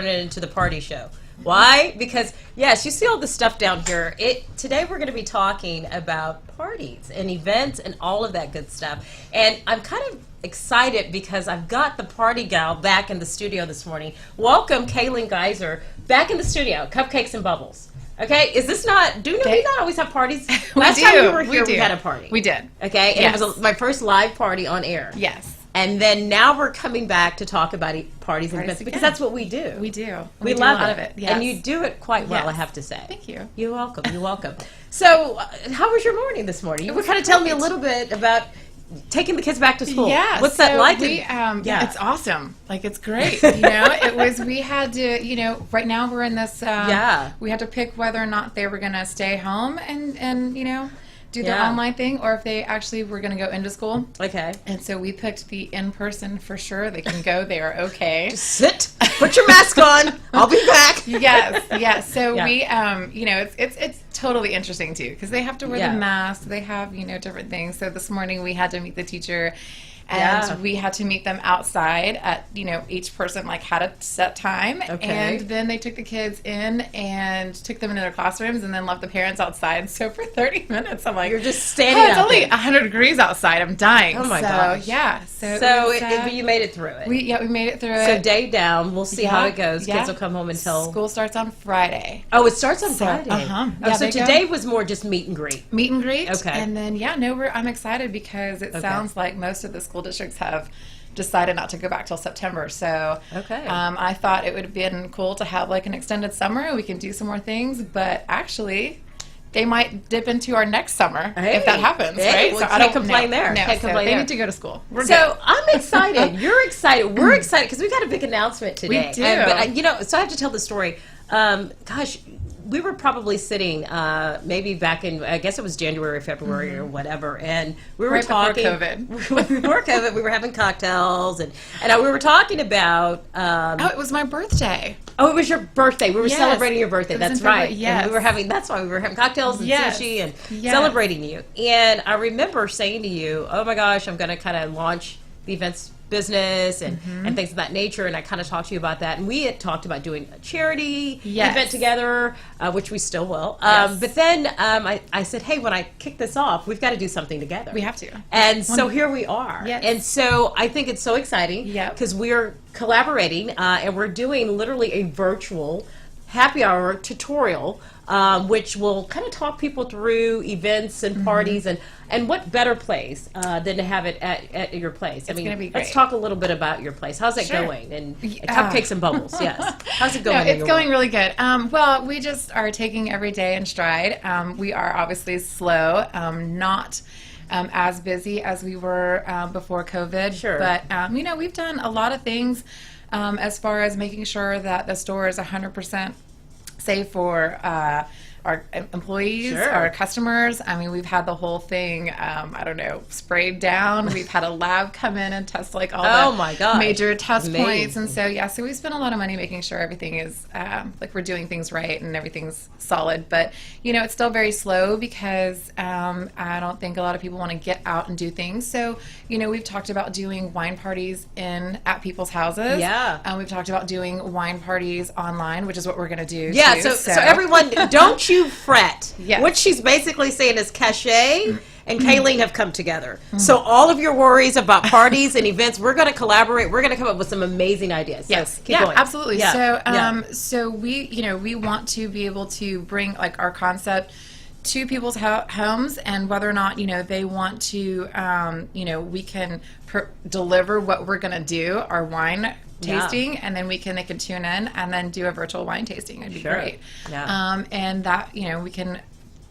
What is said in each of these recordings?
Turn it into the party show. Why? Because yes, you see all the stuff down here. Today we're going to be talking about parties and events and all of that good stuff. And I'm kind of excited because I've got the party gal back in the studio this morning. Welcome, Kaylin Geyser, back in the studio. Cupcakes and bubbles. Okay, is this not? Do we not always have parties? Last time we were here, we had a party. We did. Okay, and it was my first live party on air. Yes. And then now we're coming back to talk about parties and events because that's what we do. We do. We do love a lot of it. Yes. And you do it quite well, Yes. I have to say. Thank you. You're welcome. You're welcome. So, how was your morning this morning? You were kind of telling me a little bit about taking the kids back to school. Yeah. What's that like? It's awesome. Like, it's great. We had to, right now we're in this, we had to pick whether or not they were going to stay home and do the online thing, or if they actually were going to go into school. Okay. And so we picked the in-person for sure. They can go. They are okay. Just sit. Put your mask on. I'll be back. Yes. So we, it's totally interesting too, because they have to wear the mask. They have, different things. So this morning we had to meet the teacher. And we had to meet them outside at, each person had a set time. Okay. And then they took the kids in and took them into their classrooms and then left the parents outside. So for 30 minutes, I'm like, you're just standing it's only 100 degrees outside. I'm dying. Oh my gosh. Yeah. But you made it through it. We made it through it. So day down, we'll see how it goes. Kids will come home until... School starts on Friday. Oh, it starts on Friday. So today was more just meet and greet. Meet and greet. Okay. And then, I'm excited because it sounds like most of the school districts have decided not to go back till September. So I thought it would have been cool to have an extended summer. We can do some more things, but actually they might dip into our next summer if that happens, right? Well, so I don't complain there. No, can't complain they there. need to go to school. We're so good. I'm excited. You're excited. We're excited because we've got a big announcement today. We do. But so I have to tell the story. We were probably sitting maybe back in, I guess it was January, February, or whatever, and we were talking. Before COVID. Before COVID, we were having cocktails, and we were talking about. It was my birthday. Oh, it was your birthday. We were celebrating your birthday. That's right. Yes. And that's why we were having cocktails and sushi and celebrating you. And I remember saying to you, "Oh my gosh, I'm going to kind of launch the events business and things of that nature," and I kind of talked to you about that, and we had talked about doing a charity event together, which we still will. But then I said, hey, when I kick this off, we've got to do something together. We have to. And so here we are. Yes. And so I think it's so exciting because we're collaborating and we're doing literally a virtual happy hour tutorial, which will kind of talk people through events and parties, and what better place than to have it at your place. It's going to be great. Let's talk a little bit about your place. How's it going? And cupcakes and bubbles, yes. How's it going? No, it's going really good. Well, we just are taking every day in stride. We are obviously slow, not as busy as we were before COVID. Sure. But, we've done a lot of things as far as making sure that the store is 100% safe for our employees, our customers. I mean, we've had the whole thing, sprayed down. We've had a lab come in and test all the major test points. And so, so we spent a lot of money making sure everything is, we're doing things right and everything's solid. But, it's still very slow because I don't think a lot of people want to get out and do things. So, we've talked about doing wine parties at people's houses. Yeah. We've talked about doing wine parties online, which is what we're going to do. Yeah, too, so everyone, don't you fret. Yes. What she's basically saying is Cachet and Kaylin have come together. So all of your worries about parties and events, we're going to collaborate. We're going to come up with some amazing ideas. Yes. So keep going. Absolutely. Yeah. So we want to be able to bring our concept to people's homes, and whether or not they want to we can deliver what we're going to do, our wine tasting, and then they can tune in and then do a virtual wine tasting. It'd be great. And that we can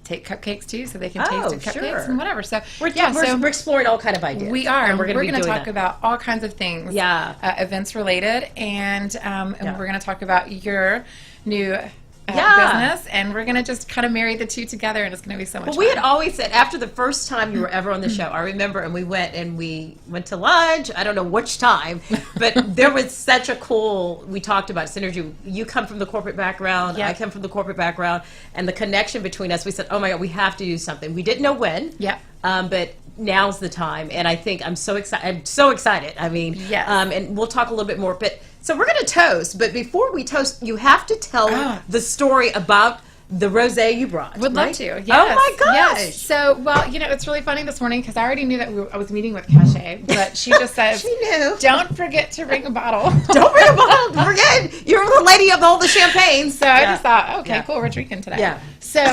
take cupcakes too, so they can taste cupcakes and whatever. So we're exploring all kind of ideas. We are, and we're going to talk that. about all kinds of things, events related, and we're going to talk about your new business, and we're going to just kind of marry the two together, and it's going to be so much fun. We had always said, after the first time you were ever on the show, I remember, and we went to lunch, I don't know which time, but there was such a cool, we talked about synergy. You come from the corporate background, I come from the corporate background, and the connection between us, we said, oh my God, we have to do something. We didn't know when, but now's the time, and I think I'm so excited. I mean, and we'll talk a little bit more, but So we're going to toast, but before we toast, you have to tell the story about the rosé you brought. Would right? love to. Yes. Oh my gosh. Yes. So, well, it's really funny this morning because I already knew that I was meeting with Cachet, but she just says, She knew. "Don't forget to bring a bottle." Don't bring a bottle. Forget. You're the lady of all the champagne. So I just thought, okay, cool, we're drinking today. Yeah. So,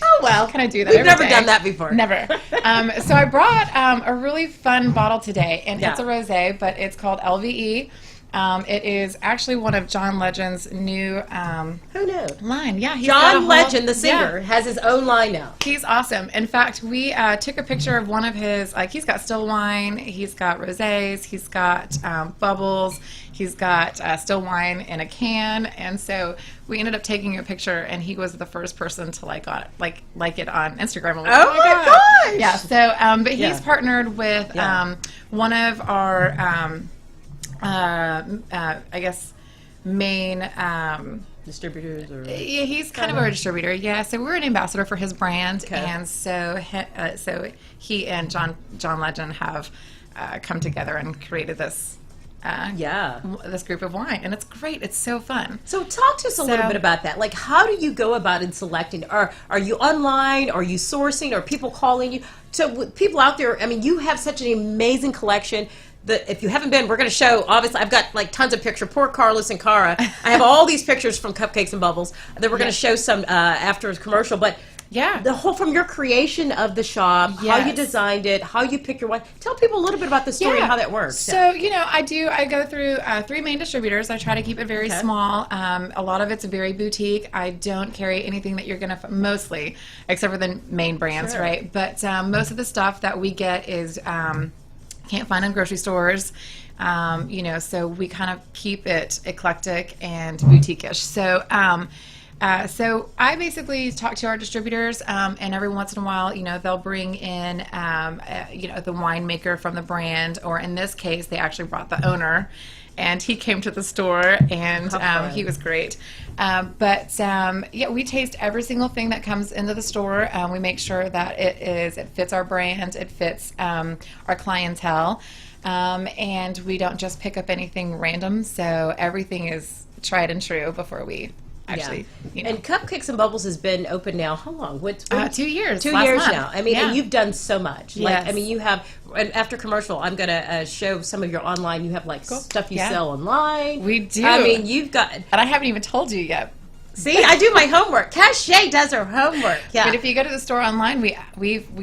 oh well. can I do that? We've every never day? done that before. Never. So I brought a really fun bottle today, and Yeah. it's a rosé, but it's called LVE. It is actually one of John Legend's new Who knew? line. Yeah, he's got a John whole- Legend, the singer, Yeah. has his own line now. He's awesome. In fact, we took a picture of one of his, he's got still wine, he's got rosés, he's got bubbles, he's got still wine in a can, and so we ended up taking a picture, and he was the first person to like it on Instagram. I'm like, Oh my gosh! Yeah. So, but he's Yeah. partnered with Yeah. one of our, I guess, main. Distributors or Yeah, he's kind of a distributor. Yeah, so we're an ambassador for his brand, Okay. and so he and John Legend have come together and created this this group of wine, and it's great. It's so fun. So talk to us a little bit about that. Like, how do you go about in selecting? Are you online? Are you sourcing? Are people calling you? So with people out there, I mean, you have such an amazing collection. That if you haven't been, we're going to show. Obviously, I've got like tons of pictures. Poor Carlos and Cara. I have all these pictures from Cupcakes and Bubbles. Then we're going to show some after the commercial. But Yeah. the whole from your creation of the shop, how you Yes. designed it, how you pick your wine. Tell people a little bit about the story and how that works. So, I go through 3 main distributors. I try to keep it very small. A lot of it's very boutique. I don't carry anything that you're going to, mostly, except for the main brands, Sure. right? But most of the stuff that we get is can't find in grocery stores. So we kind of keep it eclectic and boutique-ish. So, so I basically talk to our distributors, and every once in a while, they'll bring in, the winemaker from the brand, or in this case, they actually brought the owner, and he came to the store, and he was great. We taste every single thing that comes into the store. We make sure that it fits our brand, it fits our clientele, and we don't just pick up anything random. So everything is tried and true before we actually. And Cupcakes and Bubbles has been open now. How long? 2 years. 2 last years month. now. I mean, and you've done so much. Like, Yes. I mean, you have. And after commercial, I'm gonna show some of your online. You have like stuff you sell online. We do. I mean, you've got. And I haven't even told you yet. See, I do my homework. Cachet does her homework. Yeah. But if you go to the store online, we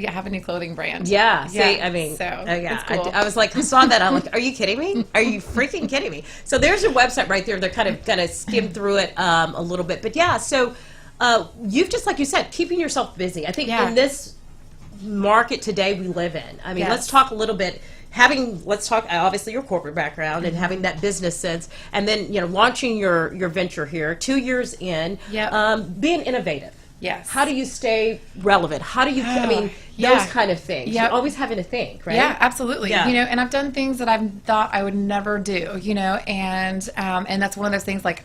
have a new clothing brand. Yeah. See, I mean, so yeah. it's cool. I was like, I saw that. I'm like, are you kidding me? Are you freaking kidding me? So there's your website right there. They're kind of gonna skim through it a little bit, but yeah. So you've just like you said, keeping yourself busy. I think in this market today we live in. I mean, let's talk a little bit. Let's talk obviously your corporate background and having that business sense, and then launching your venture here 2 years in. Being innovative. Yes. How do you stay relevant? How do you? I mean, those kind of things. Yep. You're always having to think, right? Yeah, absolutely. Yeah. And I've done things that I've thought I would never do. And that's one of those things. Like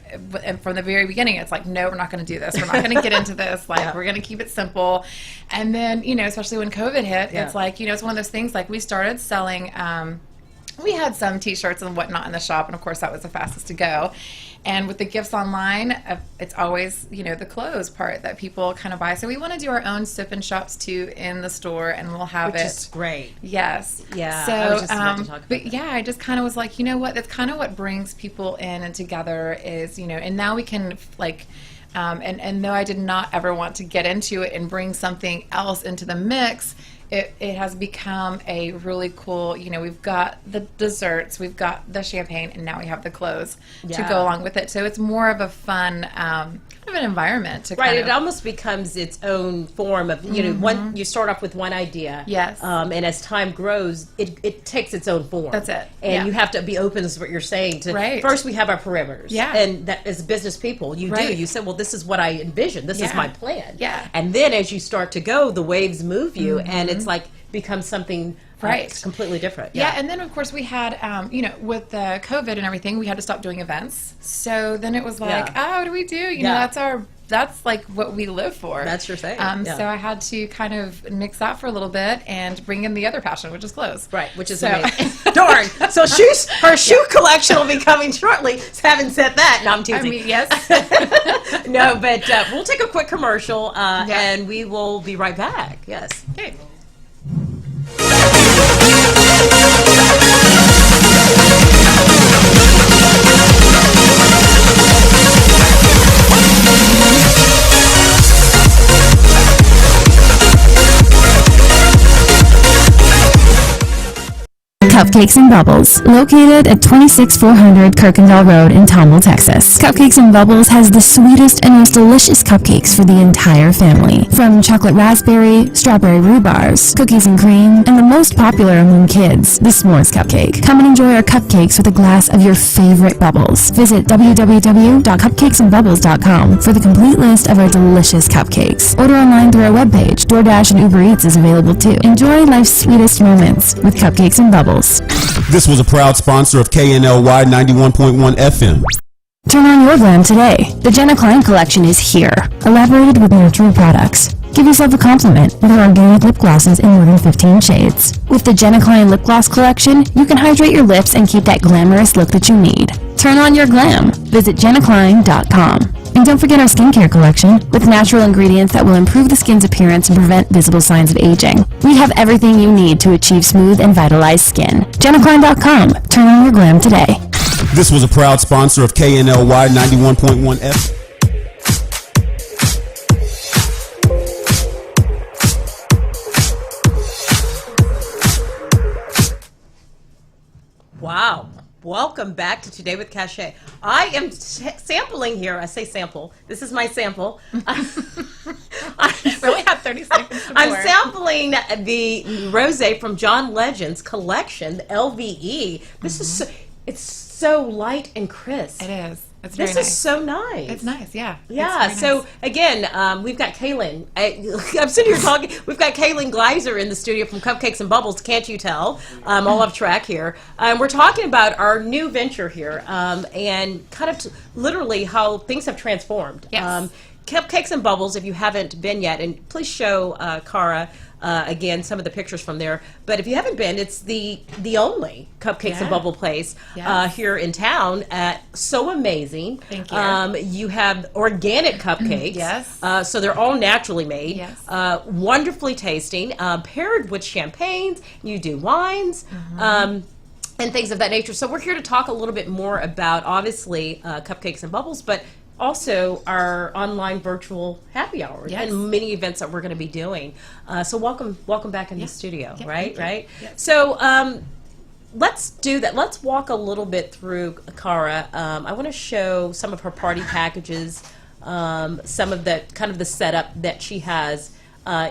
from the very beginning, it's like, no, we're not going to do this. We're not going to get into this. Like we're going to keep it simple. And then especially when COVID hit, it's like it's one of those things. Like we started selling. We had some T-shirts and whatnot in the shop, and of course that was the fastest to go. And with the gifts online, it's always the clothes part that people kind of buy. So we want to do our own sip and shops too in the store, and we'll have Which it. is great. Yes. Yeah. So, I was just about to talk about that. I just kind of was like, what? That's kind of what brings people in and together is and now we can like. And though I did not ever want to get into it and bring something else into the mix, it has become a really cool, we've got the desserts, we've got the champagne, and now we have the clothes to go along with it. So it's more of a fun, kind of an environment to kind of. It almost becomes its own form of, one, you start off with one idea. Yes. And as time grows, it takes its own form. That's it. And you have to be open, is what you're saying. First, we have our perimeters. Yeah. And that as business people, you do. You say, well, this is what I envision. This is my plan. Yeah. And then as you start to go, the waves move you, and it's like becomes something completely different. Yeah, and then of course we had, with the COVID and everything, we had to stop doing events. So then it was like, what do we do? That's our that's like what we live for. That's your thing. So I had to kind of mix that for a little bit and bring in the other passion, which is clothes. Right, which is amazing. Darn. So her shoe collection will be coming shortly. Having said that, no, I'm teasing. I mean, yes. No, but we'll take a quick commercial and we will be right back. Yes. Okay. Cupcakes and Bubbles, located at 26400 Kirkendall Road in Tomball, Texas. Cupcakes and Bubbles has the sweetest and most delicious cupcakes for the entire family. From chocolate raspberry, strawberry rhubarbs, cookies and cream, and the most popular among kids, the s'mores cupcake. Come and enjoy our cupcakes with a glass of your favorite bubbles. Visit www.cupcakesandbubbles.com for the complete list of our delicious cupcakes. Order online through our webpage. DoorDash and Uber Eats is available too. Enjoy life's sweetest moments with Cupcakes and Bubbles. This was a proud sponsor of KNLY 91.1 FM. Turn on your glam today. The Jenna Klein collection is here, elaborated with natural products. Give yourself a compliment with our organic lip glosses in more than 15 shades. With the Jenna Klein lip gloss collection, you can hydrate your lips and keep that glamorous look that you need. Turn on your glam. Visit jennaklein.com. And don't forget our skincare collection with natural ingredients that will improve the skin's appearance and prevent visible signs of aging. We have everything you need to achieve smooth and vitalized skin. jennaklein.com. Turn on your glam today. This was a proud sponsor of KNLY 91.1 FM. Wow. Welcome back to Today with Cachet. I am sampling here. I say sample. This is my sample. We only have 30 seconds to I'm pour. sampling the rosé from John Legend's collection, the LVE. This is it's so light and crisp. It is. It's very This nice. is so nice. It's nice, yeah. Yeah, It's so very nice. again, we've got Kaylin. I'm sitting here talking. We've got Kaylin Gleiser in the studio from Cupcakes and Bubbles. Can't you tell? All off track here. We're talking about our new venture here and kind of literally how things have transformed. Yes. Cupcakes and Bubbles, if you haven't been yet, and please show Cara again some of the pictures from there. But if you haven't been, it's the only Cupcakes and Bubble place Yes. here in town. So amazing. Thank you. You have organic cupcakes. Yes. So they're all naturally made. Yes. Wonderfully tasting, paired with champagnes. You do wines. And things of that nature. So we're here to talk a little bit more about, obviously, Cupcakes and Bubbles, but also our online virtual happy hours Yes. and many events that we're going to be doing. So welcome back in the studio, Yeah, right? thank you. Right? Yes. So let's do that. Let's walk a little bit through Cara. I want to show some of her party packages, some of the kind of the setup that she has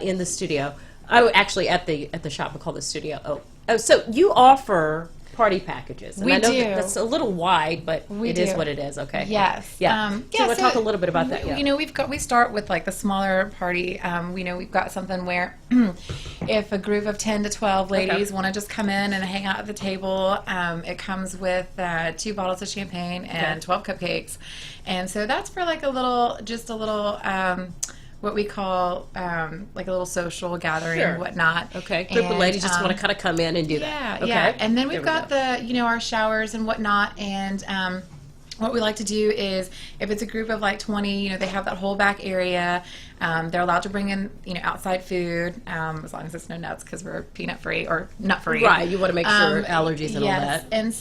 in the studio. Oh, actually at the shop. We call the studio. Oh, so you offer party packages. And We I know do. that's a little wide, but We it is do. what it is. Okay. Yes. Yeah. So you want to talk a little bit about that? Yeah. You know, we start with like the smaller party. We've got something where if a group of 10 to 12 ladies want to just come in and hang out at the table, it comes with 2 bottles of champagne and 12 cupcakes. And so that's for like a little what we call like a little social gathering Sure. and whatnot. Okay. Group of ladies just want to kind of come in and do Yeah, that. Okay. yeah. And then There we've we got go. our showers and whatnot. And what we like to do is if it's a group of like 20, they have that whole back area. They're allowed to bring in, outside food as long as it's no nuts because we're peanut free or nut free. Right. You want to make sure allergies and all Yes, that. and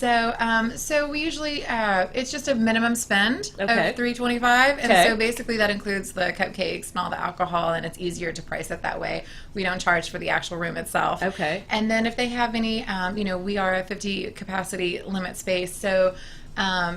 so we usually it's just a minimum spend Okay. of $3.25, and Okay. so basically that includes the cupcakes and all the alcohol, and it's easier to price it that way. We don't charge for the actual room itself. Okay. And then if they have any, we are a 50 capacity limit space, so.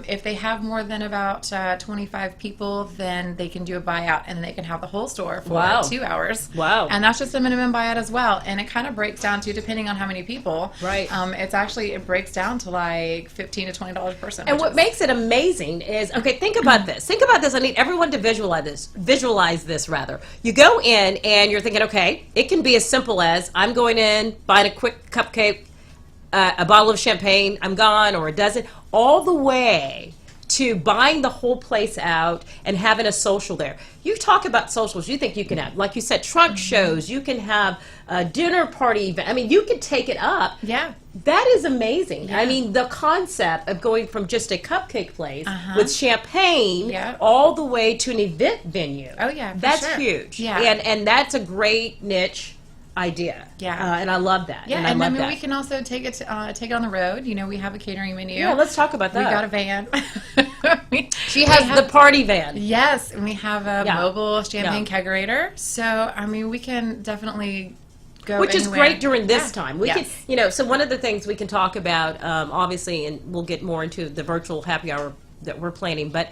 If they have more than about 25 people, then they can do a buyout and they can have the whole store for Wow. 2 hours. Wow. And that's just a minimum buyout as well. And it kind of breaks down to, depending on how many people. Right. It breaks down to like $15 to $20 per person. And which what is- makes it amazing is, okay, think about this. Think about this. I need everyone to visualize this rather. You go in and you're thinking, okay, it can be as simple as I'm going in, buying a quick cupcake, a bottle of champagne, I'm gone, or a dozen, all the way to buying the whole place out and having a social there. You talk about socials, you think you can have, like you said, trunk shows, you can have a dinner party event. I mean, you can take it up. Yeah. That is amazing. I mean, the concept of going from just a cupcake place with champagne all the way to an event venue. Oh, yeah, for that's sure. huge. Yeah. And that's a great niche idea. Yeah. And I love that. Yeah, and I mean, we can also take it on the road. You know, we have a catering menu. Yeah, let's talk about that. We got a van. She has the party van. Yes, and we have a mobile champagne kegerator. So, I mean, we can definitely go Which anywhere. is great during this time. We Yes. can, you know, so one of the things we can talk about, obviously, and we'll get more into the virtual happy hour that we're planning, but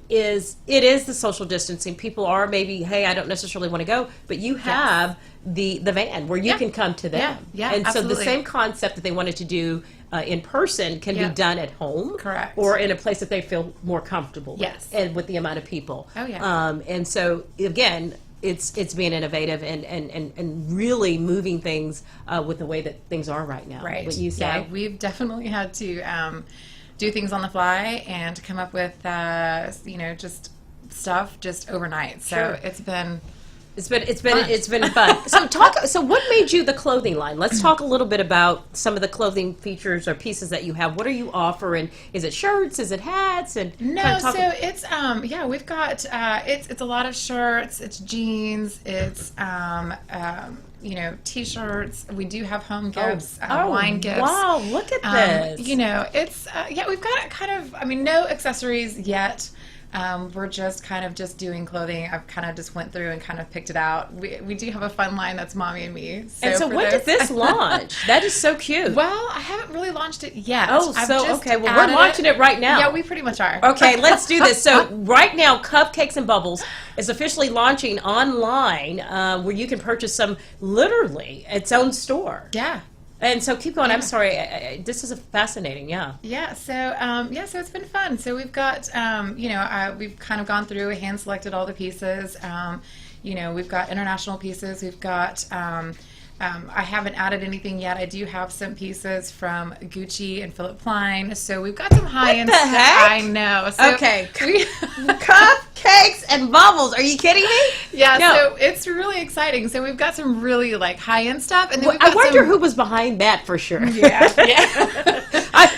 is the social distancing. People are maybe, hey, I don't necessarily want to go, but you have the van where you can come to them. Yeah, and absolutely. so the same concept that they wanted to do in person can be done at home. Correct. Or in a place that they feel more comfortable Yes. with, and with the amount of people. Oh, yeah. And so, again, it's being innovative and really moving things with the way that things are right now. Right. What you say? Yeah, we've definitely had to do things on the fly and come up with, you know, just stuff just overnight. So Sure. it's been fun. So what made you the clothing line? Let's talk a little bit about some of the clothing features or pieces that you have. What are you offering? Is it shirts? Is it hats? And No, so it's we've got it's a lot of shirts, it's jeans, it's you know, t-shirts. We do have home gifts, wine gifts. Wow, look at this. You know, it's we've got kind of, I mean, no accessories yet. We're just kind of just doing clothing. I've kind of just went through and kind of picked it out. We do have a fun line that's Mommy and Me. So when did this launch? That is so cute. Well, I haven't really launched it yet. Okay. Well, we're launching it right now. Yeah, we pretty much are. Okay, let's do this. So right now, Cupcakes and Bubbles is officially launching online, where you can purchase some literally its own store. Yeah. And so keep going. I'm sorry. This is fascinating. Yeah. Yeah. So so it's been fun. So we've got you know, we've kind of gone through, hand selected all the pieces. You know, we've got international pieces. We've got I haven't added anything yet. I do have some pieces from Gucci and Philip Klein. So we've got some high-end What the stuff. heck? I know. So Okay. Cupcakes and Bubbles. Are you kidding me? Yeah. No. So it's really exciting. So we've got some really like high-end stuff, and then we've I got wonder some, who was behind that for sure. Yeah.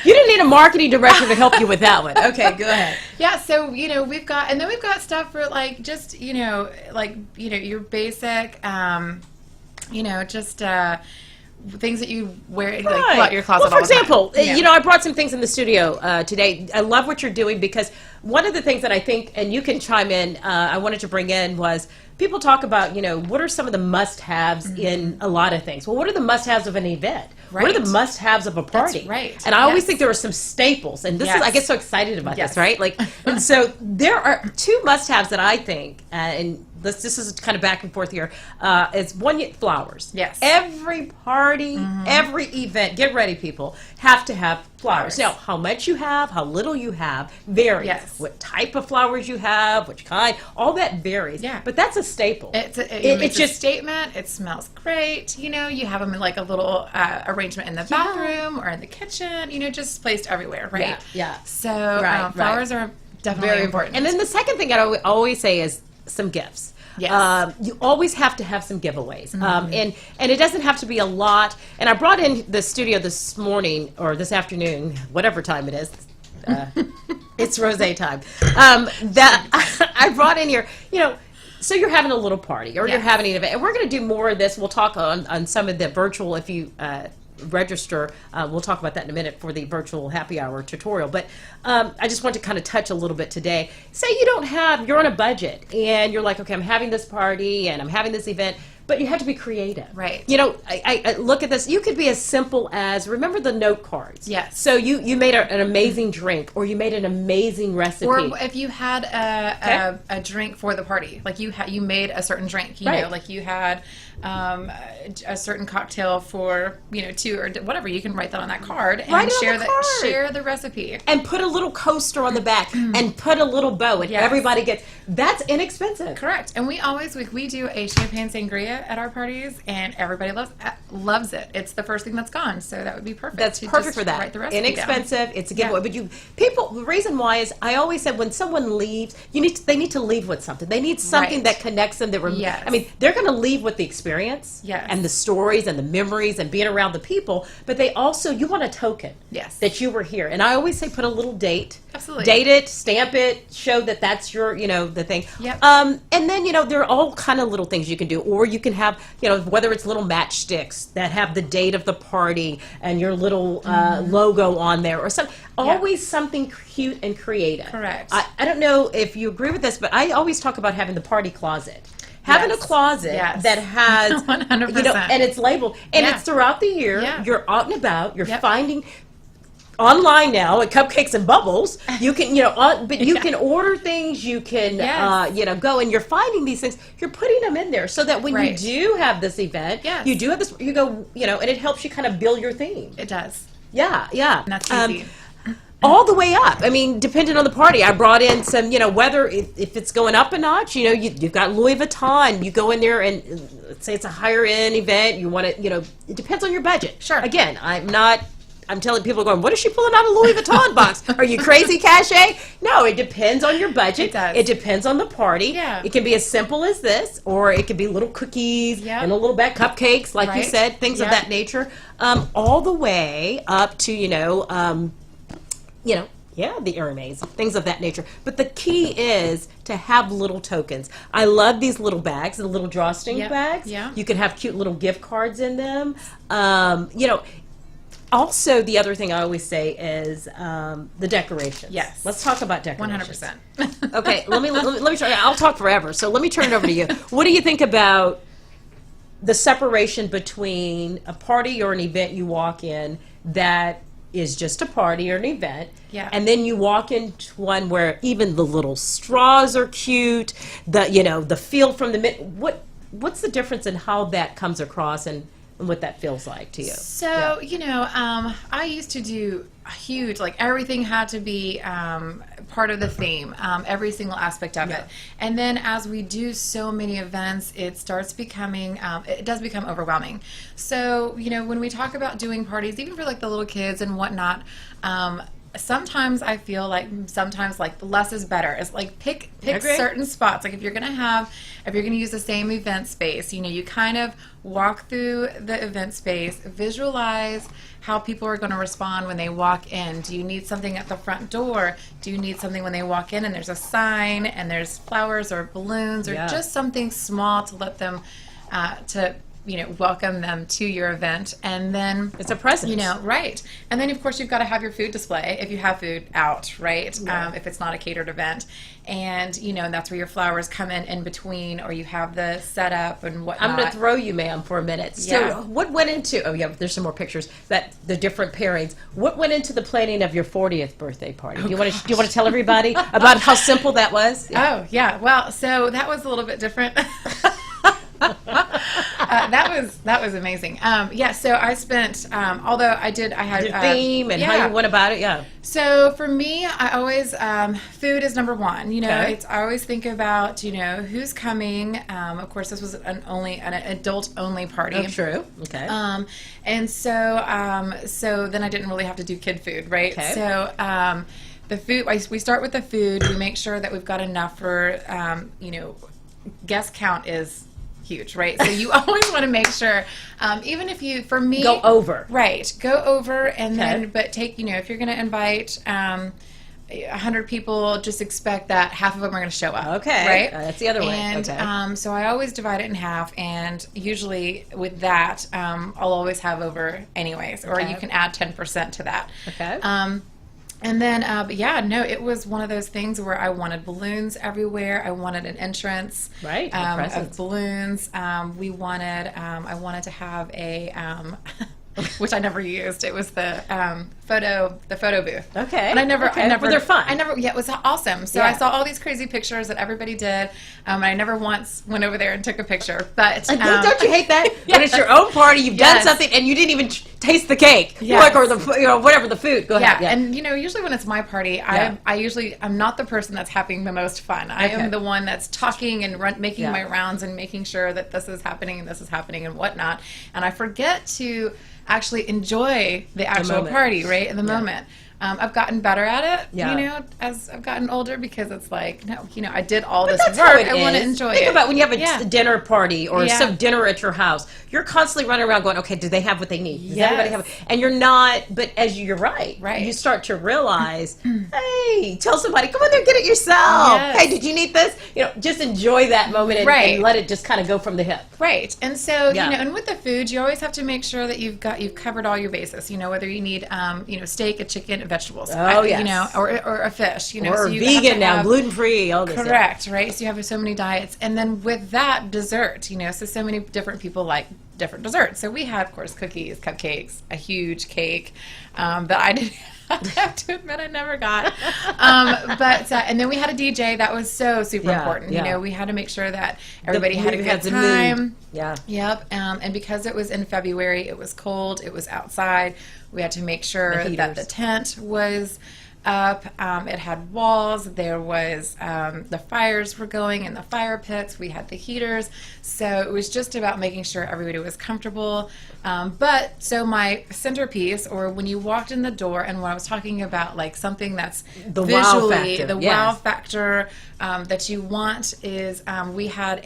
You didn't need a marketing director to help you with that one. Okay, go ahead. Yeah, so you know, we've got stuff for like just, you know, like, you know, your basic you know, just things that you wear, like pull out your closet. Well, for all the time. example, Yeah. you know, I brought some things in the studio today. I love what you're doing because one of the things that I think, and you can chime in, I wanted to bring in was people talk about, you know, what are some of the must-haves in a lot of things? Well, what are the must-haves of an event? What are the must-haves of a party? That's right. And I always Yes. think there are some staples, and this is, Yes. I get so excited about Yes. this, right? Like, and so there are two must-haves that I think, and this is kind of back and forth here, is one, flowers. Yes. Every party, every event, get ready, people, have to have flowers. Now, how much you have, how little you have, varies. Yes. What type of flowers you have, which kind, all that varies. Yeah. But that's a staple. It's just a statement. It smells great. You know, you have them in like a little arrangement in the bathroom or in the kitchen. You know, just placed everywhere, right? Yeah. So Right, flowers are definitely Very important. And then the second thing I always say is some gifts. Yes. You always have to have some giveaways. And it doesn't have to be a lot. And I brought in the studio this morning or this afternoon, whatever time it is. It's rosé time. That I brought in here, you know, so you're having a little party or you're having an event. And we're going to do more of this. We'll talk on some of the virtual, if you register. We'll talk about that in a minute for the virtual happy hour tutorial. But I just want to kind of touch a little bit today. Say you're on a budget and you're like, okay, I'm having this party and I'm having this event, but you have to be creative. Right. You know, I look at this. You could be as simple as, remember the note cards? Yes. So you made an amazing drink or you made an amazing recipe. Or if you had a drink for the party, like you made a certain drink, you know, like you had a certain cocktail for, you know, two or whatever, you can write that on that card and share the recipe. And put a little coaster on the back and put a little bow and everybody gets, that's inexpensive. Correct. And we always, we do a champagne sangria it at our parties, and everybody loves it. It's the first thing that's gone, so that would be perfect. That's to perfect just for that. write the recipe down. Inexpensive. It's a giveaway. Yeah. But the reason why is I always said when someone leaves, they need to leave with something. They need something Right. that connects them. Yes. I mean, they're going to leave with the experience Yes. and the stories and the memories and being around the people. But they also, you want a token Yes. that you were here. And I always say put a little date. Absolutely. Date it, stamp it, show that that's your, the thing. Yep. And then, there are all kind of little things you can do. Or you can have, whether it's little matchsticks that have the date of the party and your little logo on there or something. Always something cute and creative. Correct. I don't know if you agree with this, but I always talk about having the party closet. Having Yes. a closet Yes. that has, 100%. and it's labeled, and Yeah. it's throughout the year. Yeah. You're out and about. You're Yep. finding online now at Cupcakes and Bubbles. You can, but you can order things. You can, Yes. go and you're finding these things. You're putting them in there so that when Right. you do have this event, Yes. you do have this. You go, and it helps you kind of build your theme. It does. Yeah, yeah. And that's easy. All the way up. I mean, depending on the party. I brought in some, whether if it's going up a notch, you've got Louis Vuitton. You go in there and let's say it's a higher end event. You want to, it depends on your budget. Sure. Again, I'm telling people going, what is she pulling out a Louis Vuitton box? Are you crazy, Cachet? No, it depends on your budget. It does. It depends on the party. Yeah. It can be as simple as this, or it could be little cookies Yep. and a little bit cupcakes, like you Right. said, things of Yep. that nature. All the way up to, the Hermes, things of that nature. But the key is to have little tokens. I love these little bags, the little drawstring Yep. bags. Yeah. You can have cute little gift cards in them. Also, the other thing I always say is the decorations. Yes. Let's talk about decorations. 100%. Okay, let me try. I'll talk forever. So let me turn it over to you. What do you think about the separation between a party or an event you walk in that is just a party or an event, Yeah. and then you walk into one where even the little straws are cute, the feel from the what's the difference in how that comes across and what that feels like to you? So, I used to do huge, like everything had to be part of the theme, every single aspect of it. And then as we do so many events, it starts becoming, it does become overwhelming. So, when we talk about doing parties, even for like the little kids and whatnot, sometimes I feel like less is better. It's like pick Agree. certain spots. Like if you're gonna use the same event space, you kind of walk through the event space, visualize how people are going to respond when they walk in. Do you need something at the front door? Do you need something when they walk in and there's a sign and there's flowers or balloons or just something small to let them welcome them to your event? And then It's a present. right. And then of course you've got to have your food display if you have food out, right? If it's not a catered event. And and that's where your flowers come in between, or you have the setup and whatnot. I'm going to throw you, ma'am, for a minute. So, Yeah. what went into? Oh, yeah, there's some more pictures. The different pairings. What went into the planning of your 40th birthday party? Do you want to tell everybody about how simple that was? Oh yeah, well, so that was a little bit different. That was amazing. So I spent, although I had The theme and how you went about it. Yeah. So for me, I always food is number one. Okay. I always think about who's coming. Of course, this was an adult only party. Oh, true. Okay. And so then I didn't really have to do kid food, right? Okay. So the food, we start with the food. We make sure that we've got enough for guest count is huge, right? So you always want to make sure, even if you, for me, Go over. right? Go over, and Okay. then, but take, if you're going to invite 100 people, just expect that half of them are going to show up. Okay. right? That's the other way. And Okay. so I always divide it in half, and usually with that, I'll always have over anyways, or Okay. you can add 10% to that. Okay. And then, it was one of those things where I wanted balloons everywhere. I wanted an entrance Right, a of presence. balloons. I wanted to have a, which I never used. It was the photo booth. Okay. And I never. Well, they're fun. Yeah, it was awesome. So Yeah. I saw all these crazy pictures that everybody did, and I never once went over there and took a picture. But Don't you hate that? When it's your own party, you've done Yes. something, and you didn't even taste the cake, Yes. or the whatever the food. Go ahead. Yeah, and usually when it's my party, I'm not the person that's having the most fun. I am the one that's talking and making my rounds and making sure that this is happening and whatnot, and I forget to actually enjoy the actual party, right, in the moment. I've gotten better at it, as I've gotten older, because it's like, no, I did all this work. I want to enjoy it. Think about when you have a dinner party or some dinner at your house. You're constantly running around going, okay, do they have what they need? Does everybody have it? And you're not, but you're right. You start to realize, hey, tell somebody, come on there, get it yourself. Hey, did you need this? Just enjoy that moment and let it just kind of go from the hip. Right. And so, and with the food, you always have to make sure that you've covered all your bases, whether you need, steak, a chicken, vegetables, or a fish, or so you vegan now, gluten-free, all this. Correct, right? So you have so many diets, and then with that, dessert, so many different people like different desserts. So we had, of course, cookies, cupcakes, a huge cake that I didn't. I have to admit, I never got. But and then we had a DJ that was so super important. We had to make sure that everybody had a good time. Yep. And because it was in February, it was cold. It was outside. We had to make sure that the tent was up. It had walls. There was the fires were going in the fire pits. We had the heaters. So it was just about making sure everybody was comfortable. But so my centerpiece, or when you walked in the door, and when I was talking about like something that's the visually wow factor that you want is we had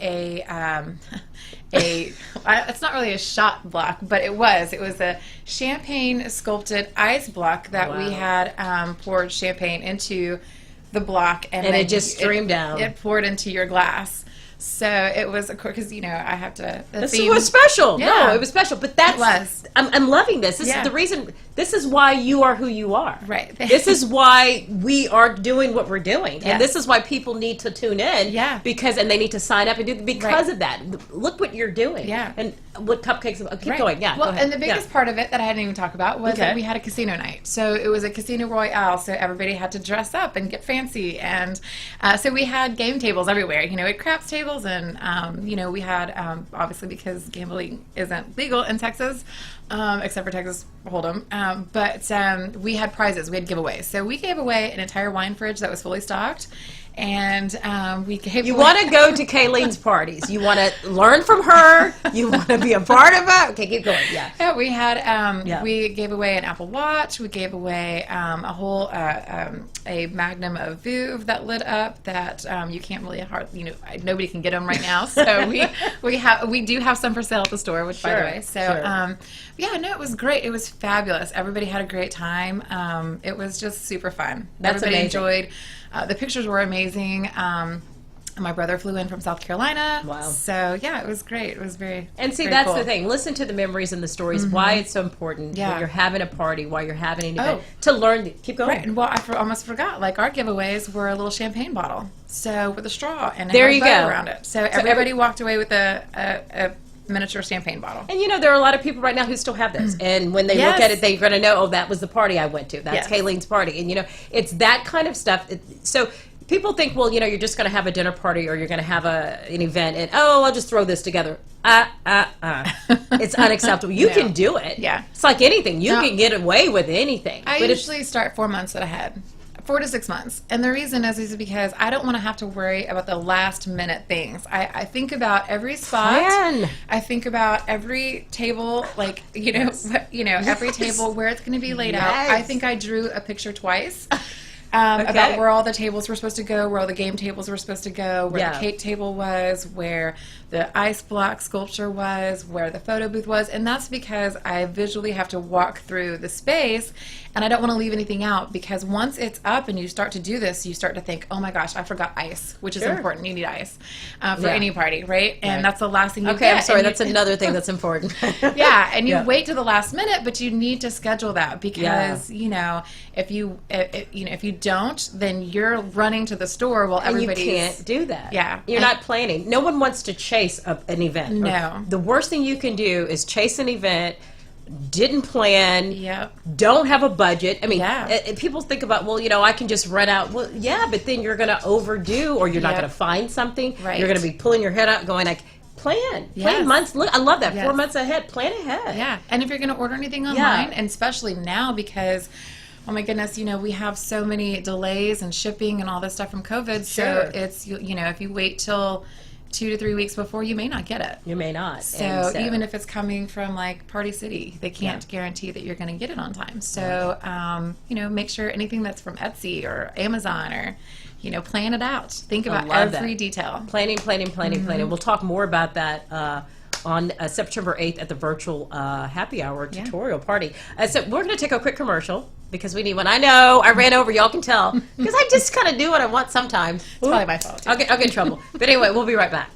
it's not really a shot block, but it was a champagne sculpted ice block that we had poured champagne into the block, and then it just streamed down. It poured into your glass. So it was, because I have to. This was special. Yeah. No, it was special. But I'm loving this. This is the reason. This is why you are who you are. Right. This is why we are doing what we're doing, and this is why people need to tune in. Yeah. And they need to sign up and do because of that. Look what you're doing. Yeah. And what cupcakes? Keep going. Yeah. Well, go ahead. and the biggest part of it that I didn't even talk about was that we had a casino night. So it was a casino royale. So everybody had to dress up and get fancy, and so we had game tables everywhere. At craps tables. And we had obviously, because gambling isn't legal in Texas, except for Texas Hold'em. But we had prizes. We had giveaways. So we gave away an entire wine fridge that was fully stocked. And we gave. You want to go to Kayleen's parties. You want to learn from her. You want to be a part of it. Okay, keep going. Yeah, we had. We gave away an Apple Watch. We gave away a whole a Magnum of Veuve that lit up. That you can't really nobody can get them right now. So we do have some for sale at the store. Which, by the way, it was great. It was fabulous. Everybody had a great time. It was just super fun. Everybody enjoyed. The pictures were amazing. My brother flew in from South Carolina. Wow. So, it was great. It was very that's cool. the thing. Listen to the memories and the stories, why it's so important when you're having a party, while you're having an event, to learn. Keep going. Right. Well, I almost forgot. Like, our giveaways were a little champagne bottle. So, with a straw and there a you bow go. around it. So everybody walked away with a miniature champagne bottle. And there are a lot of people right now who still have those. And when they look at it, they're going to know, that was the party I went to. That's Kayleen's party. And, it's that kind of stuff. So people think, well, you're just going to have a dinner party, or you're going to have an event, and, I'll just throw this together. It's unacceptable. You can do it. Yeah. It's like anything. You can get away with anything. I usually start 4 months ahead. 4 to 6 months. And the reason is because I don't want to have to worry about the last minute things. I think about every spot. I think about every table, like, every table, where it's going to be laid out. I think I drew a picture twice. About where all the tables were supposed to go, where all the game tables were supposed to go, where the cake table was, where the ice block sculpture was, where the photo booth was. And that's because I visually have to walk through the space, and I don't want to leave anything out, because once it's up and you start to do this, you start to think, oh my gosh, I forgot ice, which is important. You need ice for any party, right? And that's the last thing you get. I'm sorry, that's another thing that's important. And you wait to the last minute, but you need to schedule that, because if you don't, then you're running to the store while everybody's. You can't do that. Yeah, you're not planning. No one wants to chase an event. No, the worst thing you can do is chase an event. Didn't plan. Yep. Don't have a budget. I mean, people think about, I can just rent out. Well, yeah, but then you're going to overdo, or you're not going to find something. Right. You're going to be pulling your head out, going like, Plan Yes. months. Look, I love that. Yes. 4 months ahead. Plan ahead. Yeah, and if you're going to order anything online, and especially now because, oh my goodness, we have so many delays and shipping and all this stuff from COVID. Sure. So it's, if you wait till 2 to 3 weeks before, you may not get it. You may not. So even if it's coming from like Party City, they can't guarantee that you're going to get it on time. So, make sure anything that's from Etsy or Amazon or, plan it out. Think about every detail. Planning. We'll talk more about that on September 8th at the virtual happy hour tutorial party. So we're going to take a quick commercial because we need one. I know I ran over. Y'all can tell because I just kind of do what I want sometimes. It's probably my fault. I'll get in trouble. But anyway, we'll be right back.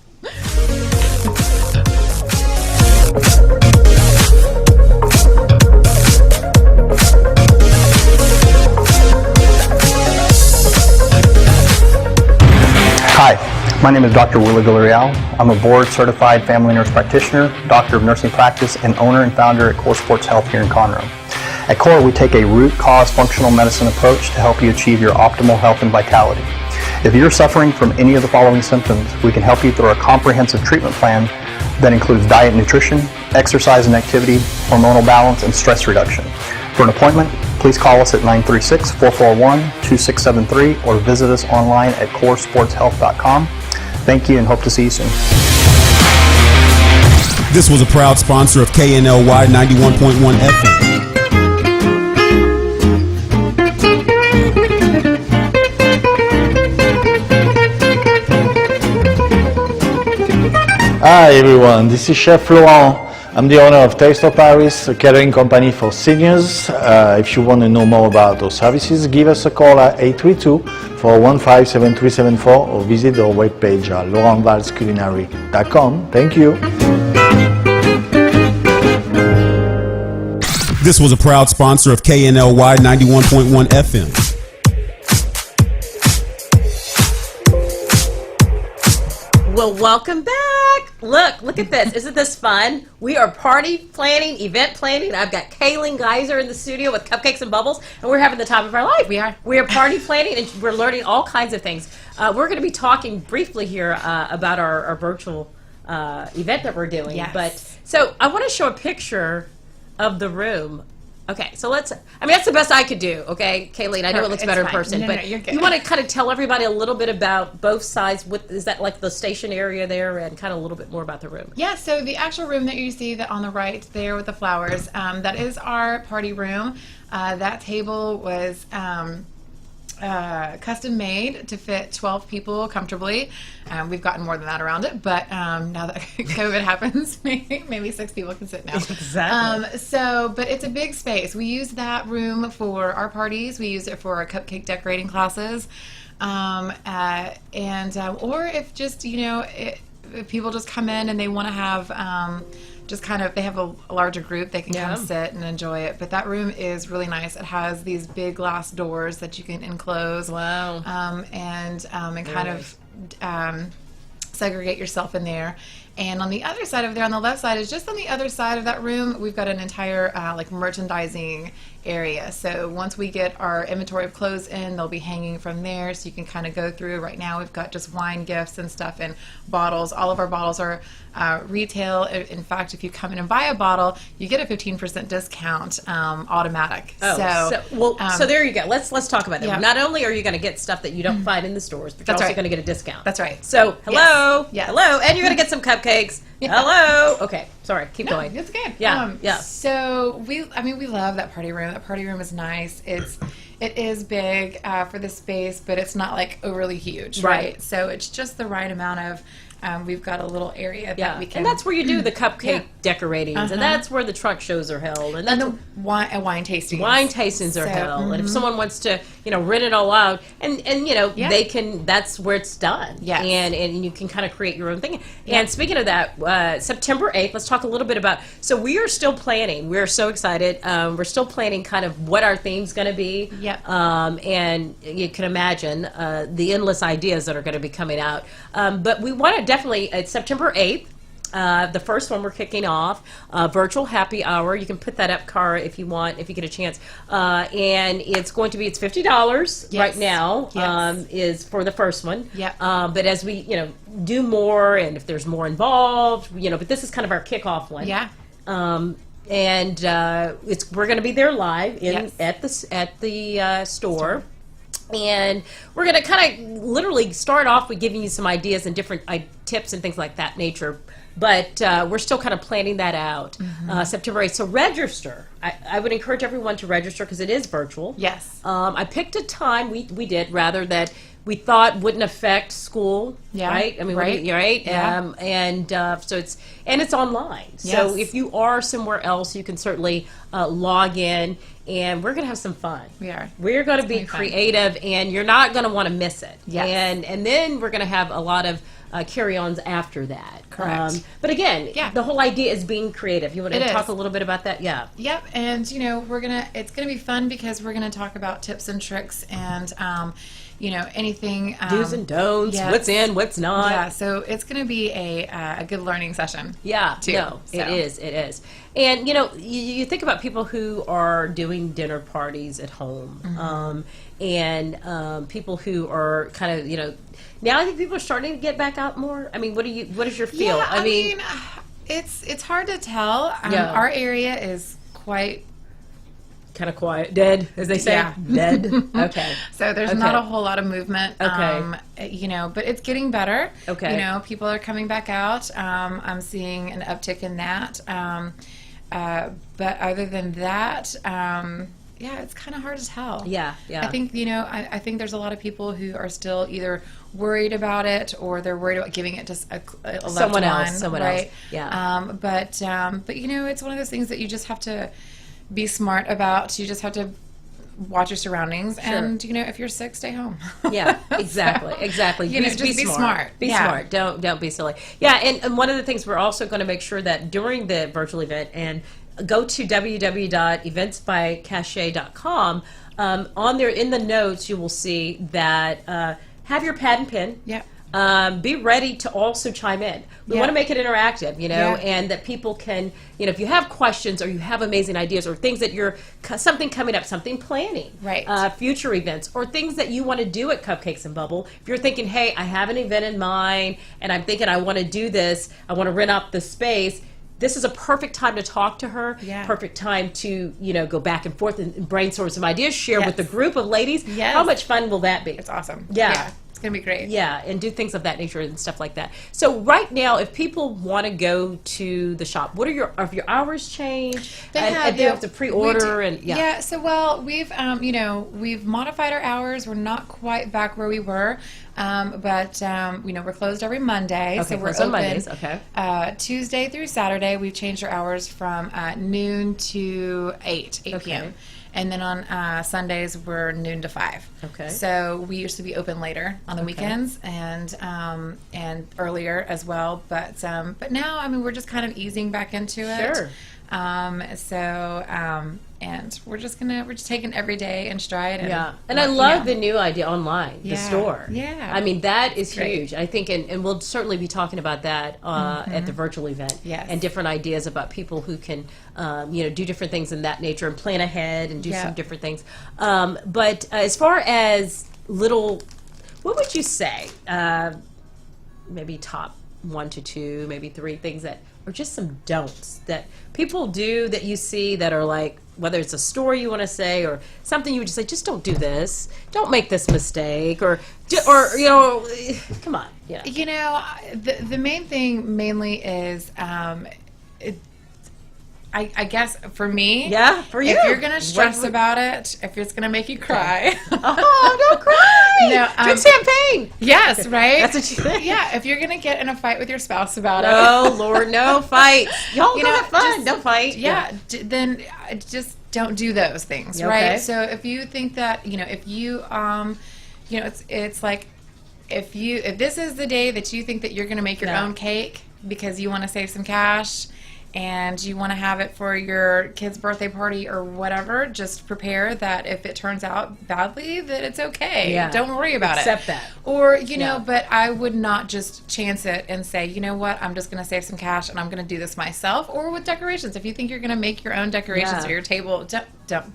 Hi, my name is Dr. Willie Villarreal. I'm a board-certified family nurse practitioner, doctor of nursing practice, and owner and founder at Core Sports Health here in Conroe. At Core, we take a root cause functional medicine approach to help you achieve your optimal health and vitality. If you're suffering from any of the following symptoms, we can help you through a comprehensive treatment plan that includes diet and nutrition, exercise and activity, hormonal balance, and stress reduction. For an appointment, please call us at 936-441-2673 or visit us online at coresportshealth.com. Thank you and hope to see you soon. This was a proud sponsor of KNLY 91.1 FM. Hi everyone, this is Chef Laurent. I'm the owner of Taste of Paris, a catering company for seniors. If you want to know more about our services, give us a call at 832-415-7374 or visit our webpage at laurentvalsculinary.com. Thank you. This was a proud sponsor of KNLY 91.1 FM. Well, welcome back. Look at this. Isn't this fun? We are party planning, event planning. I've got Kaylin Geyser in the studio with cupcakes and bubbles, and we're having the time of our life. We are. We are party planning, and we're learning all kinds of things. We're going to be talking briefly here about our virtual event that we're doing. Yes. So I want to show a picture of the room. Okay, so that's the best I could do, okay? Kayleen, I know it looks better in person, but you're good. you want to kind of tell everybody a little bit about both sides. Is that like the station area there, and kind of a little bit more about the room? Yeah, so the actual room that you see on the right there with the flowers, that is our party room. That table was custom made to fit 12 people comfortably. We've gotten more than that around it, but now that COVID happens, maybe 6 people can sit now. Exactly. But it's a big space. We use that room for our parties. We use it for our cupcake decorating classes. Or if just, if people just come in and they want to have they have a larger group, they can come sit and enjoy it. But that room is really nice. It has these big glass doors that you can enclose. Wow. And kind of segregate yourself in there. And on the other side of there, on the left side, is just on the other side of that room, we've got an entire merchandising area. So once we get our inventory of clothes in, they'll be hanging from there, so you can kind of go through. Right now we've got just wine gifts and stuff and bottles. All of our bottles are retail. In fact, if you come in and buy a bottle, you get a 15% discount automatic. So there you go. Let's talk about that. Yeah. Not only are you going to get stuff that you don't find in the stores, but you're That's also right. going to get a discount. That's right. So hello, Yes. hello, and you're going to get some cupcakes. Hello. Okay, sorry. Keep going. It's good. Yeah. So we love that party room. That party room is nice. It is big for the space, but it's not like overly huge, right? So it's just the right amount of. We've got a little area that we can. And that's where you do the cupcake decoratings, and that's where the truck shows are held, and that's the wine tastings. Wine tastings are held, and if someone wants to, rent it all out, and they can. That's where it's done. Yes. And you can kind of create your own thing. Yeah. And speaking of that, September 8th, let's talk a little bit about. So we are still planning. We're so excited. We're still planning kind of what our theme's going to be. Yep. And you can imagine the endless ideas that are going to be coming out. But we want to definitely. It's September 8th. The first one we're kicking off, virtual happy hour. You can put that up, Cara, if you want, if you get a chance. And it's going to be, it's $50 right now, is for the first one. Yep. But as we, do more, and if there's more involved, but this is kind of our kickoff one. Yeah. And we're going to be there live at the store. And we're going to kind of literally start off with giving you some ideas and different tips and things like that nature. But we're still kind of planning that out. September 8th. So register. I would encourage everyone to register because it is virtual. Yes. I picked a time, we did, rather, that we thought wouldn't affect school. Yeah. Right? I mean, right. Right? Yeah. So it's online. So if you are somewhere else, you can certainly log in. And we're going to have some fun. We are. We're going to be creative, and you're not going to want to miss it. Yes. And then we're going to have a lot of carry-ons after that. Correct. But again, the whole idea is being creative. You want to talk a little bit about that? Yeah. Yep. And it's gonna be fun because we're gonna talk about tips and tricks and anything do's and don'ts. Yes. What's in, what's not. Yeah. So it's gonna be a good learning session. Yeah. Too. No, it is. It is. And you think about people who are doing dinner parties at home, and people who are kind of now I think people are starting to get back out more. I mean, what is your feel? Yeah, I mean, it's hard to tell. Our area is quite kind of quiet, dead, as they say. Yeah. Dead. Okay. So there's not a whole lot of movement. Okay. But it's getting better. Okay. People are coming back out. I'm seeing an uptick in that. But other than that, it's kind of hard to tell. Yeah. I think I think there's a lot of people who are still either worried about it or they're worried about giving it to a loved Someone one, else. right? Yeah. But it's one of those things that you just have to be smart about. You just have to watch your surroundings, and if you're sick, stay home. Yeah, exactly. Exactly. Just be smart. Be smart. Don't be silly. Yeah, and one of the things we're also going to make sure that during the virtual event, and go to www.eventsbycachet.com. On there in the notes, you will see that have your pad and pen. Yeah. Be ready to also chime in. We want to make it interactive, and that people can, if you have questions or you have amazing ideas or things that something coming up, something planning, right? Future events or things that you want to do at Cupcakes and Bubble. If you're thinking, hey, I have an event in mind and I'm thinking I want to do this, I want to rent out the space. This is a perfect time to talk to her. Yeah. Perfect time to, go back and forth and brainstorm some ideas, share with the group of ladies. Yes. How much fun will that be? It's awesome. Yeah. It's going to be great. Yeah, and do things of that nature and stuff like that. So right now, if people want to go to the shop, what are have your hours changed? They have to pre-order So we've we've modified our hours. We're not quite back where we were, but we're closed every Monday. Okay, so we're closed on open Mondays. Okay. Tuesday through Saturday. We've changed our hours from noon to 8 p.m. And then on Sundays, we're noon to 5. Okay. So we used to be open later on the weekends and earlier as well. But now, we're just kind of easing back into it. Sure. And we're just taking every day in stride. And I love the new idea online, the store. Yeah. That is huge. I think, and we'll certainly be talking about that at the virtual event. Yes. And different ideas about people who can, do different things in that nature and plan ahead and do some different things. But as far as what would you say? Maybe top 1 to 2, maybe 3 things that are just some don'ts that people do that you see that are like, whether it's a story you want to say or something you would just say, just don't do this, don't make this mistake, or come on. The main thing mainly is I guess for me, for you, if you're gonna stress about it, if it's gonna make you cry, don't cry. Drink champagne. Yes, right. That's what you think. Yeah, if you're gonna get in a fight with your spouse about it, oh Lord, no fights. Y'all go have fun. Don't fight. Then just don't do those things, right? So if you think that if you it's like if this is the day that you think that you're gonna make your own cake because you want to save some cash. and you want to have it for your kid's birthday party or whatever, just prepare that if it turns out badly, that it's okay. Yeah. Don't worry about Accept it. that. Or, you know, but I would not just chance it and say, you know what, I'm just going to save some cash and I'm going to do this myself. Or with decorations, if you think you're going to make your own decorations or your table,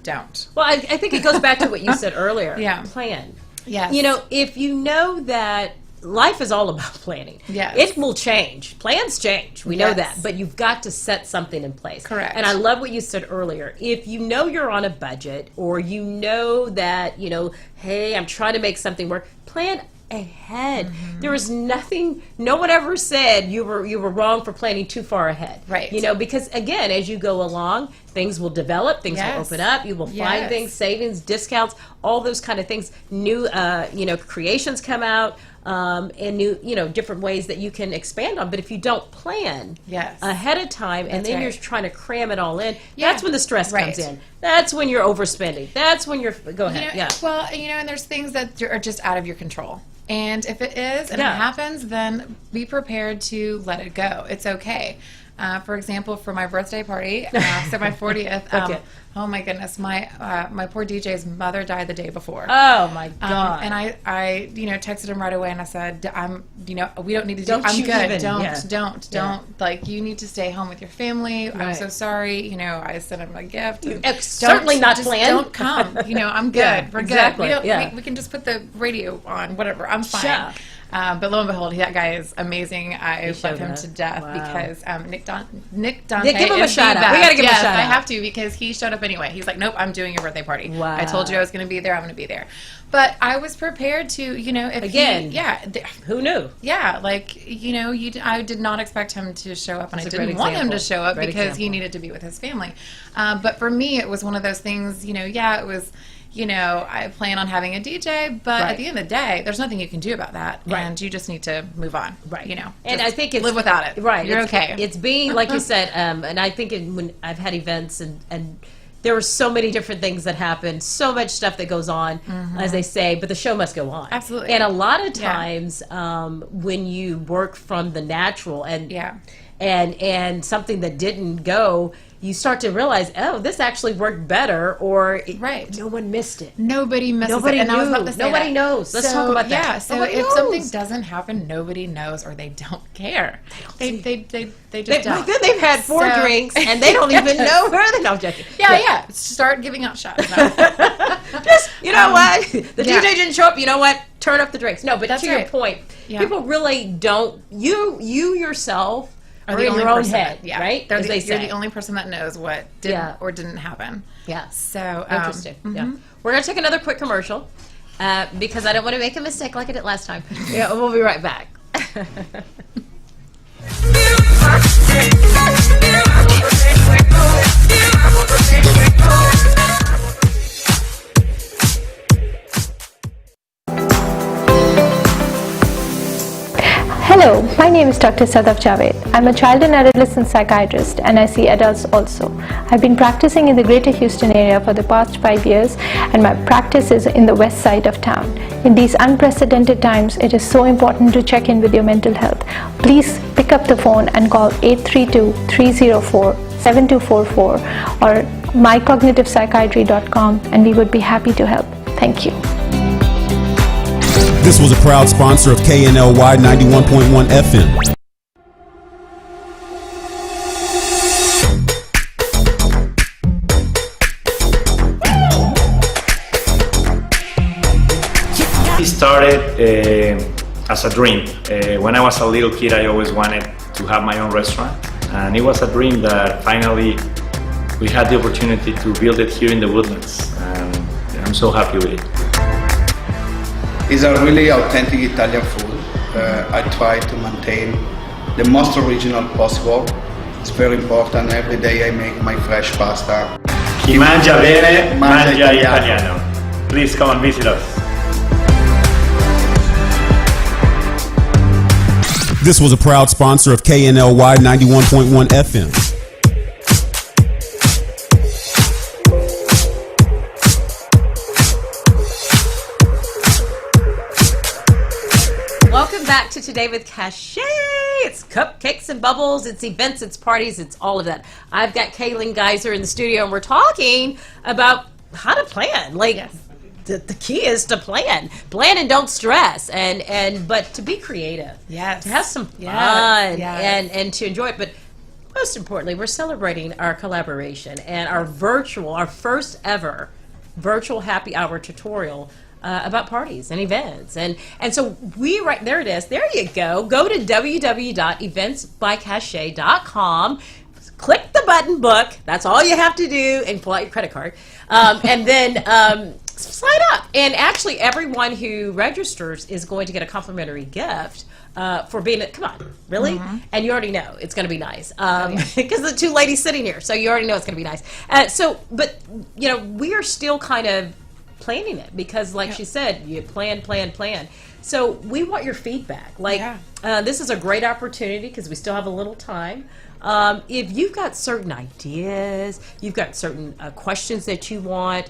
don't. Well, I think it goes back to what you said earlier. Yeah. Plan. Yes. You know, if you know that life is all about planning. Yes. It will change. Plans change. We know Yes. that. But you've got to set something in place. Correct. And I love what you said earlier. If you know you're on a budget, or you know that, you know, hey, I'm trying to make something work, plan ahead. Mm-hmm. There is nothing, no one ever said you were wrong for planning too far ahead. Right. You know, because again, as you go along, things will develop, things will open up, you will find Yes. things, savings, discounts, all those kind of things. New, you know, creations come out, and new, you know, different ways that you can expand on. But if you don't plan Yes. ahead of time, and then right. you're trying to cram it all in, Yeah. that's when the stress Right. comes in. That's when you're overspending. That's when you're, go ahead, You know, yeah. Well, you know, and there's things that are just out of your control. And if it is and Yeah. it happens, then be prepared to let it go. It's okay. For example, for my birthday party, so my 40th, Okay. oh my goodness, my poor DJ's mother died the day before. Oh my God. And I, you know, texted him right away and I said, you know, we don't need to do. Don't I'm you good. even- Don't, yeah. don't. Like, you need to stay home with your family. I'm Right. so sorry. You know, I sent him a gift. and certainly not just planned. Don't come. You know, I'm good. Yeah, We're exactly, good. yeah. We can just put the radio on. Whatever. I'm fine. Yeah. But lo and behold, that guy is amazing. I love showed him up. to death Wow. because Nick Dante. Give him a is the shout out. We best. gotta give him a Yes, shout I out. have to, because he showed up anyway. He's like, nope, I'm doing your birthday party. Wow. I told you I was going to be there. I'm going to be there. But I was prepared to, you know, if Again. Who knew? like, you know, I did not expect him to show up, and That's I a didn't great want him to example. show up Great because he example. needed to be with his family. But for me, it was one of those things, you know, it was, you know, I plan on having a DJ, but Right. at the end of the day, there's nothing you can do about that. Right. And you just need to move on. Right. You know, And just I think it's live without it. Right. You're it's, okay. It's being, like you said, and I think when I've had events and there were so many different things that happen, so much stuff that goes on, as they say, but the show must go on. Absolutely. And a lot of Yeah. times, when you work from the natural and Yeah. and something that didn't go, you start to realize, oh, this actually worked better, or Right. no one missed it. Nobody misses Nobody it. And I was knew. about to say Nobody that. knows. Let's talk about that. Yeah, so Nobody if knows. something doesn't happen, nobody knows, or they don't care. They just don't. Then they've had four So- drinks and they don't even know where they're not joking. Yeah. Start giving out shots. No. Just, you know what? The yeah. DJ didn't show up. You know what? Turn up the drinks. No, but That's to your right. point, Yeah. people really don't. You yourself are the in only your own person head, that- yeah. right? They're As the, they you're say. the only person that knows what did Yeah. or didn't happen. Yeah. So Interesting. Yeah. We're gonna take another quick commercial because I don't want to make a mistake like I did last time. Yeah, we'll be right back. Hello, my name is Dr. Sadaf Javed. I'm a child and adolescent psychiatrist and I see adults also. I've been practicing in the greater Houston area for the past 5 years and my practice is in the west side of town. In these unprecedented times, it is so important to check in with your mental health. Please pick up the phone and call 832-304-7244 or mycognitivepsychiatry.com and we would be happy to help. Thank you. This was a proud sponsor of KNLY 91.1 FM. It started as a dream. When I was a little kid, I always wanted to have my own restaurant, and it was a dream that finally we had the opportunity to build it here in the Woodlands, and I'm so happy with it. It's a really authentic Italian food. I try to maintain the most original possible. It's very important. Every day I make my fresh pasta. Chi mangia bene, Mangia mangia italiano. italiano. Please come and visit us. This was a proud sponsor of KNLY 91.1 FM. Welcome back to Today with Cachet. It's cupcakes and bubbles, it's events, it's parties, it's all of that. I've got Kaylin Geiser in the studio, and we're talking about how to plan. Like, the key is to plan and don't stress, but to be creative, to have some fun, and to enjoy it. But most importantly, we're celebrating our collaboration and our first ever virtual happy hour tutorial about parties and events. And so there it is. There you go. Go to www.eventsbycachet.com. Click the button book. That's all you have to do, and pull out your credit card. And then sign up. And actually, everyone who registers is going to get a complimentary gift for being come on, really? Mm-hmm. And you already know it's going to be nice because the two ladies sitting here, so you already know it's going to be nice. But we are still kind of planning it because, like she said, you plan. So we want your feedback. This is a great opportunity because we still have a little time. If you've got certain ideas, you've got certain questions that you want,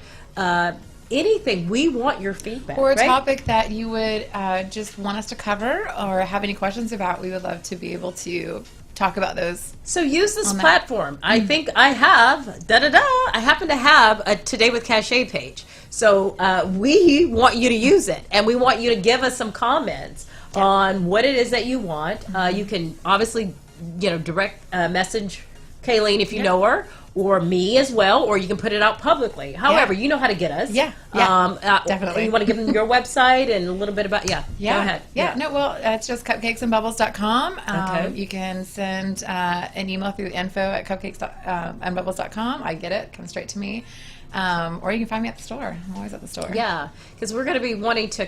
anything, we want your feedback. Or a topic that you would just want us to cover or have any questions about, we would love to be able to talk about those. So use this platform. I think I have, I happen to have a Today with Cachet page. So we want you to use it, and we want you to give us some comments on what it is that you want. You can obviously, direct message Kayleen if you know her, or me as well, or you can put it out publicly. However, you know how to get us. Definitely. You want to give them your website and a little bit about, go ahead. It's just cupcakesandbubbles.com. Okay. You can send an email through info@cupcakesandbubbles.com. I get it. Comes straight to me. Or you can find me at the store. I'm always at the store. Yeah, because we're going to be wanting to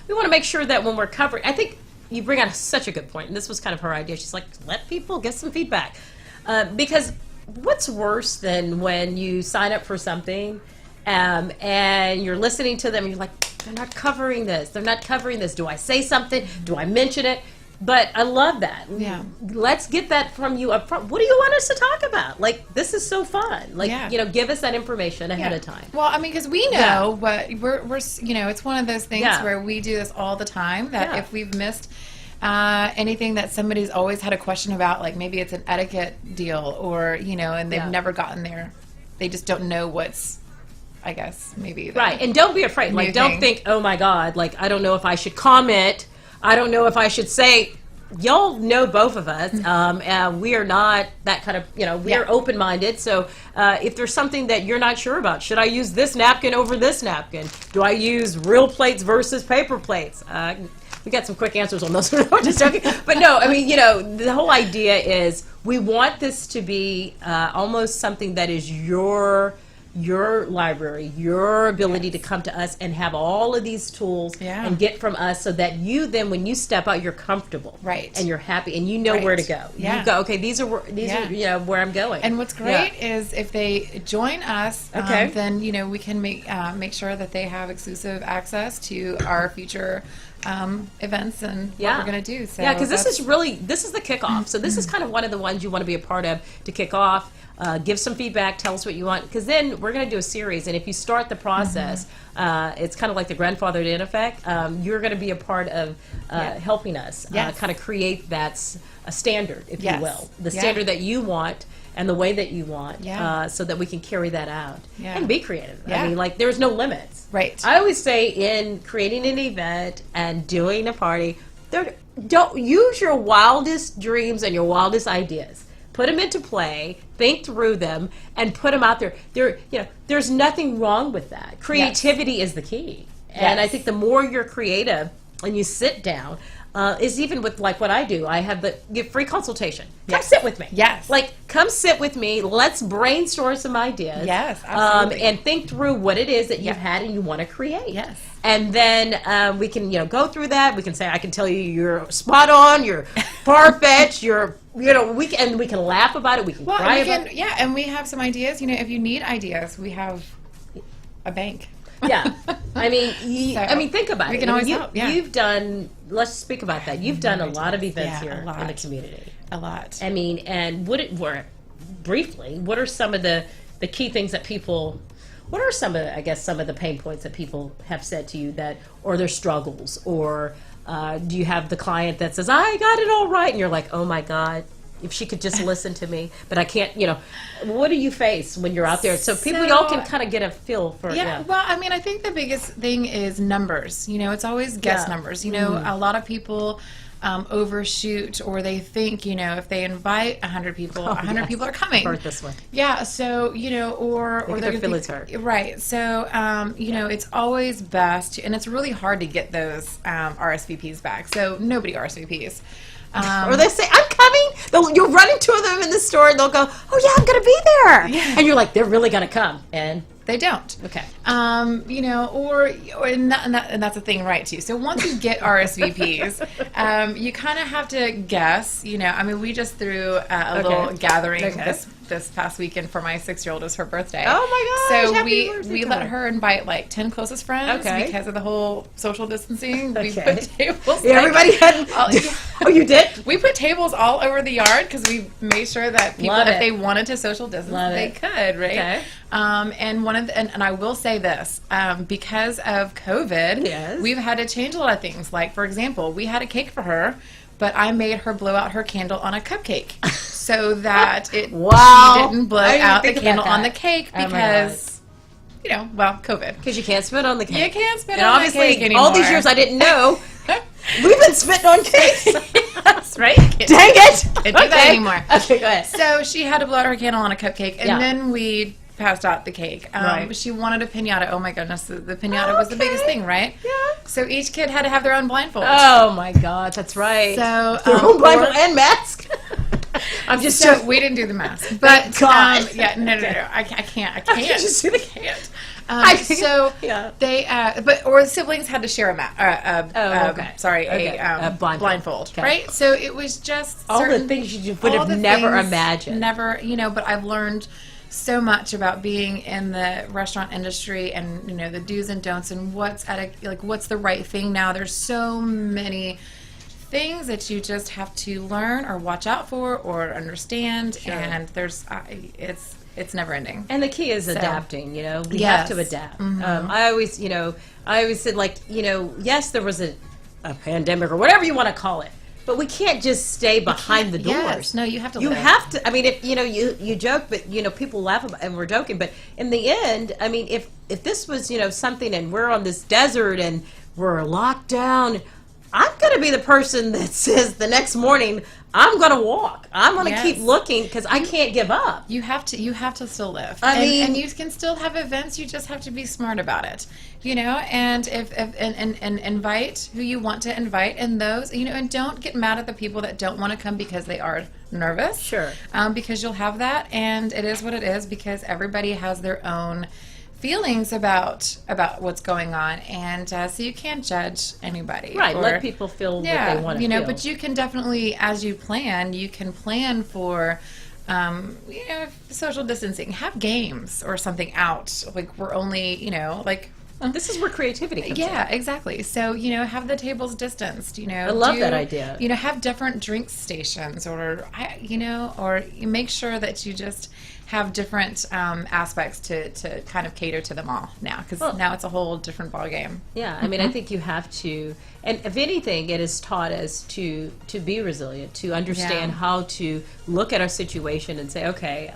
we want to make sure that when we're covering, I think you bring out such a good point, and this was kind of her idea. She's like, let people get some feedback. Because what's worse than when you sign up for something and you're listening to them and you're like, they're not covering this. Do I say something? Do I mention it? But I love that. Yeah. Let's get that from you up front. What do you want us to talk about? Like, this is so fun. Give us that information ahead of time. Well, I mean, because we know, but we're it's one of those things where we do this all the time, that if we've missed anything that somebody's always had a question about, like maybe it's an etiquette deal, or and they've never gotten there, they just don't know what's, I guess, maybe right. And don't be afraid. Like, don't think, oh my God, like I don't know if I should comment. I don't know if I should say. Y'all know both of us. We are not that kind of, we are open-minded. So if there's something that you're not sure about, should I use this napkin over this napkin? Do I use real plates versus paper plates? We got some quick answers on those. I'm just joking. But no, I mean, the whole idea is we want this to be almost something that is your library, your ability to come to us and have all of these tools and get from us, so that you then, when you step out, you're comfortable, and you're happy, and you know where to go. You go, okay, these are where I'm going. And what's great is if they join us, then we can make sure that they have exclusive access to our future events and what we're going to do. So because this is the kickoff. So this is kind of one of the ones you want to be a part of to kick off. Give some feedback, tell us what you want, because then we're going to do a series, and if you start the process, it's kind of like the grandfathered in effect. You're going to be a part of helping us kind of create that a standard, if you will, the standard that you want and the way that you want, so that we can carry that out and be creative. I mean, like, there's no limits. Right. I always say, in creating an event and doing a party, don't use your wildest dreams and your wildest ideas. Put them into play, think through them, and put them out there. There's nothing wrong with that. Creativity is the key. And I think the more you're creative and you sit down, is even with like what I do. I have give free consultation. Come sit with me. Yes. Like, come sit with me. Let's brainstorm some ideas. Yes, absolutely. And think through what it is that you've had and you want to create. Yes. And then we can, go through that. We can say, I can tell you you're spot on, you're far-fetched, we can laugh about it. We can cry about it. Yeah, and we have some ideas. If you need ideas, we have a bank. Yeah, I mean, think about it. We can always help. Yeah. You've done. Let's speak about that. You've done a lot of events here in the community. A lot. I mean, and briefly, what are some of the key things that people? What are some of the pain points that people have said to you or their struggles, or Do you have the client that says, I got it all right? And you're like, oh my God, if she could just listen to me, but I can't, what do you face when you're out there? So people, y'all can kind of get a feel for Yeah, well, I mean, I think the biggest thing is numbers. It's always guest numbers. A lot of people overshoot, or they think, if they invite 100 people, 100 people are coming. Heard this one. Yeah, so, or their feelings hurt. Right. So, it's always best, and it's really hard to get those RSVPs back. So nobody RSVPs. Or they say, I'm coming. You'll run into them in the store, and they'll go, oh, yeah, I'm going to be there. Yeah. And you're like, they're really going to come. And they don't. Okay. And that's the thing, right, too. So once you get RSVPs, you kind of have to guess, we just threw a little gathering this past weekend for my 6-year-old. It was her birthday. Oh my gosh. So we let her invite like 10 closest friends because of the whole social distancing. We put tables. Yeah, everybody had. Oh, you did? We put tables all over the yard because we made sure that people, if they wanted to social distance, they could, right? Okay. And I will say this, because of COVID, we've had to change a lot of things. Like, for example, we had a cake for her, but I made her blow out her candle on a cupcake so that she didn't blow out the candle on the cake because, COVID. Because you can't spit on the cake. You can't spit on the cake anymore. All these years I didn't know. We've been spitting on cakes. That's right. Dang it. Can't do that anymore. Okay, go ahead. So she had to blow out her candle on a cupcake, and then we passed out the cake. She wanted a piñata. Oh my goodness, the piñata was the biggest thing, right? Yeah. So each kid had to have their own blindfold. Oh my God, that's right. So their own blindfold and mask. I'm just so we didn't do the mask, but no, I can't. I just do the can't. Or siblings had to share a blindfold, okay. Right? So it was just all the things you would have never imagined. Never, but I've learned so much about being in the restaurant industry and the do's and don'ts and what's the right thing now. There's so many things that you just have to learn or watch out for or understand, and there's it's never ending. And the key is adapting. We have to adapt. Mm-hmm. I always said, yes, there was a pandemic or whatever you want to call it, but we can't just stay behind the doors. Yes, no, you have to. You have to. I mean, if you joke, but people laugh about, and we're joking, but in the end, I mean, if this was something, and we're on this desert and we're locked down, I'm going to be the person that says the next morning, I'm going to walk. I'm going to keep looking because I can't give up. You have to still live. And you can still have events. You just have to be smart about it, And and invite who you want to invite, and those, and don't get mad at the people that don't want to come because they are nervous. Sure. Because you'll have that, and it is what it is because everybody has their own feelings about what's going on, and so you can't judge anybody. Right, let people feel what they want to feel. But you can definitely, as you can plan for, social distancing. Have games or something out. Like we're only, this is where creativity comes in. Yeah, exactly. So, have the tables distanced, I love that idea. Have different drink stations or you make sure that you just have different aspects to kind of cater to them all now, because now it's a whole different ballgame. Yeah, I mean, I think you have to, and if anything, it has taught us to be resilient, to understand how to look at our situation and say, okay,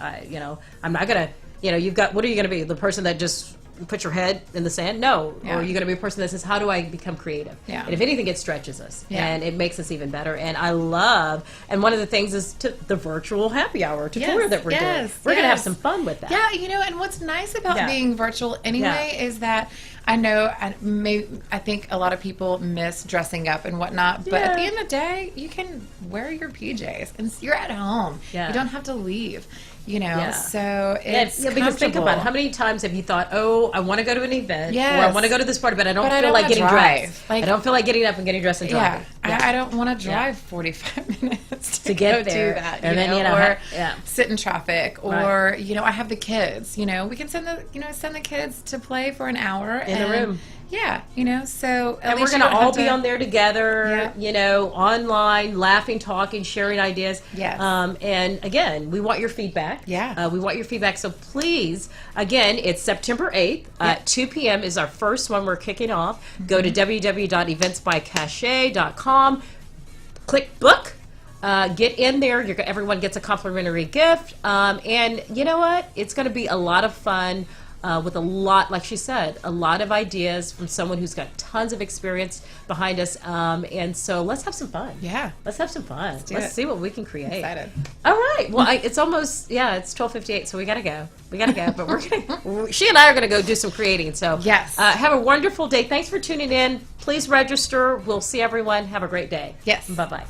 I'm not gonna, what are you gonna be? The person that just put your head in the sand? No. Yeah. Or are you going to be a person that says, how do I become creative? Yeah. And if anything, it stretches us. Yeah. And it makes us even better. And I love, and one of the things is the virtual happy hour tutorial that we're doing. We're going to have some fun with that. Yeah, and what's nice about being virtual anyway is that I think a lot of people miss dressing up and whatnot, but at the end of the day, you can wear your PJs and you're at home. Yeah. You don't have to leave. So it's because think about it. How many times have you thought, oh, I want to go to an event, or I want to go to this party, but I don't feel like getting dressed. I don't feel like getting up and getting dressed and driving. I don't want to drive 45 minutes to get there. Do that, and then or sit in traffic, or I have the kids. We can send the kids to play for an hour in a room. Yeah, you know, so at And we're least you going to don't all have be on there together, Yeah. you know, online, laughing, talking, sharing ideas. Yes. And again, we want your feedback. Yeah. We want your feedback. So please, again, it's September 8th at 2 p.m. is our first one we're kicking off. Go to www.eventsbycachet.com, click book. Get in there. Everyone gets a complimentary gift. And you know what? It's going to be a lot of fun. With a lot, like she said, a lot of ideas from someone who's got tons of experience behind us. And so let's have some fun. Yeah. Let's have some fun. do Let's it. see what we can create. Excited. All right. Well, it's almost, it's 12:58, so we got to go. But she and I are going to go do some creating. So Yes. Have a wonderful day. Thanks for tuning in. Please register. We'll see everyone. Have a great day. Yes. Bye-bye.